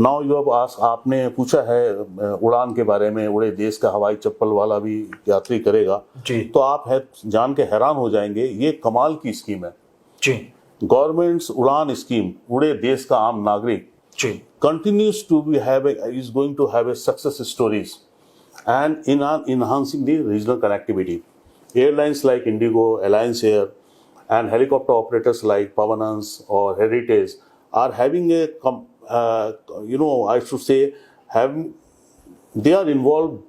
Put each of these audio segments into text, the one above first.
Now you have asked, आपने पूछा है उड़ान के बारे में, उड़े देश का हवाई चप्पल वाला भी यात्री करेगा जी। तो आप है जान के हैरान हो जाएंगे, ये कमाल की स्कीम है जी। गवर्नमेंट्स उड़ान स्कीम। उड़े देश का आम नागरिक जी। continues to be is going to have a success stories and in enhancing the regional connectivity. Airlines like Indigo, Alliance Air, and helicopter operators like Pavanans or Heritage are having a I should say they are involved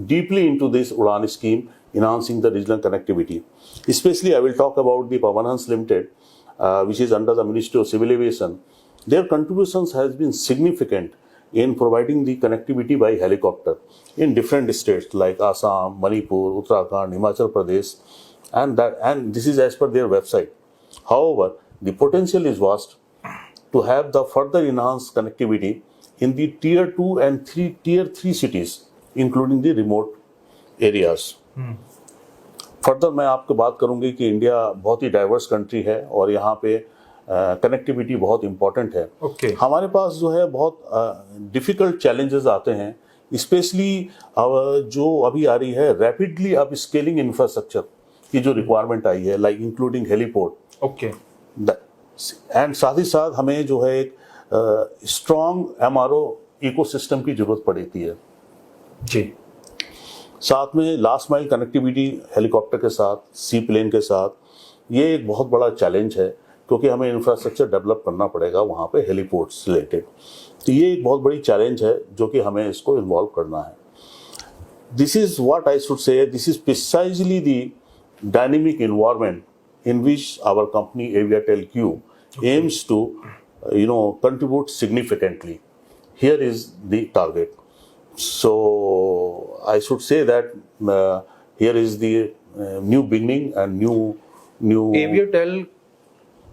deeply into this Udan scheme, enhancing the regional connectivity. Especially I will talk about the Pavanans Limited, which is under the Ministry of Civil Aviation. Their contributions has been significant in providing the connectivity by helicopter in different states like Assam, Manipur, Uttarakhand, Himachal Pradesh, and this is as per their website. However, the potential is vast to have the further enhanced connectivity in the tier 2 and tier 3 cities, including the remote areas. Further मैं आपको बात करूंगी कि India बहुत ही diverse country है और यहाँ पे कनेक्टिविटी बहुत इंपॉर्टेंट है। Okay. हमारे पास जो है बहुत डिफिकल्ट चैलेंजेस आते हैं, स्पेशली जो अभी आ रही है रैपिडली अब स्केलिंग इंफ्रास्ट्रक्चर की जो रिक्वायरमेंट आई है, like including heliport. Okay. And साथ ही साथ हमें जो है एक स्ट्रॉन्ग एमआरओ इकोसिस्टम की जरूरत पड़ती है। जी। साथ में लास्ट माइल कनेक्टिविटी हेलीकॉप्टर के साथ, सी प्लेन के साथ, ये एक बहुत बड़ा चैलेंज है क्योंकि हमें इंफ्रास्ट्रक्चर डेवलप करना पड़ेगा वहाँ पे हेलीपोर्ट्स रिलेटेड। तो ये एक बहुत बड़ी चैलेंज है जो कि हमें इसको इन्वॉल्व करना है। This is what I should say, this is precisely the dynamic environment in which our company Aviatel Q aims to contribute significantly. Here is the target. So I should say that here is the new beginning and new एवियटेल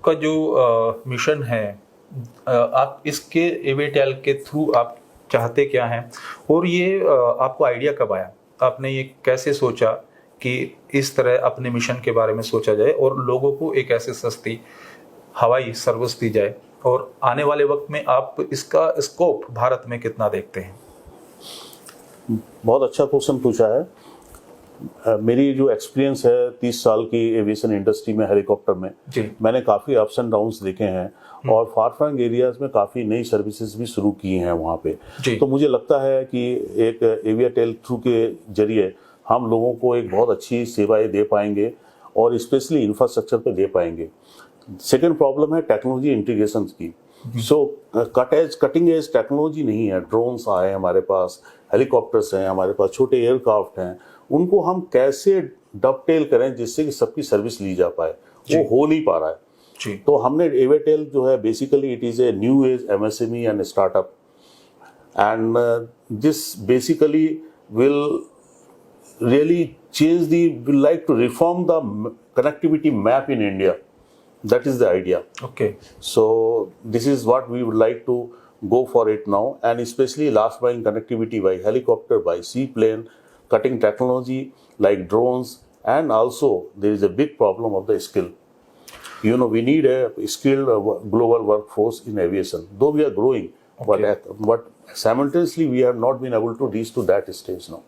का जो mission है, आप इसके एवियटेल के through आप चाहते क्या हैं और ये आपको आइडिया कब आया, आपने ये कैसे सोचा कि इस तरह अपने मिशन के बारे में सोचा जाए और लोगों को एक ऐसे सस्ती हवाई सर्विस दी जाए, और आने वाले वक्त में आप इसका स्कोप भारत में कितना देखते हैं? बहुत अच्छा क्वेश्चन पूछा है। मेरी जो एक्सपीरियंस है 30 साल की एविएशन इंडस्ट्री में, हेलीकॉप्टर में, मैंने काफ़ी अप्स एंड डाउन्स देखे हैं और फार फ्लंग एरियाज में काफ़ी नई सर्विसेज भी शुरू की हैं वहाँ पे। तो मुझे लगता है कि एक एवियाटेल थ्रू के जरिए हम लोगों को एक बहुत अच्छी सेवाएं दे पाएंगे और स्पेशली इंफ्रास्ट्रक्चर पे दे पाएंगे। सेकेंड प्रॉब्लम है टेक्नोलॉजी इंटीग्रेशन की। सो कटिंग एज टेक्नोलॉजी नहीं है। ड्रोन्स आए हमारे पास, हेलीकॉप्टर्स हैं हमारे पास, छोटे एयरक्राफ्ट हैं, उनको हम कैसे डबटेल करें जिससे कि सबकी सर्विस ली जा पाए, वो हो नहीं पा रहा है। तो हमने एवियटेल जो है basically it is a new age MSME and startup, and this basically will really will like to reform the connectivity map in India. That is the idea. Okay. So this is what we would like to go for it now, and especially last mile connectivity by helicopter, by seaplane, cutting technology like drones, and also there is a big problem of the skill. We need a skilled global workforce in aviation, though we are growing, but simultaneously we have not been able to reach to that stage now.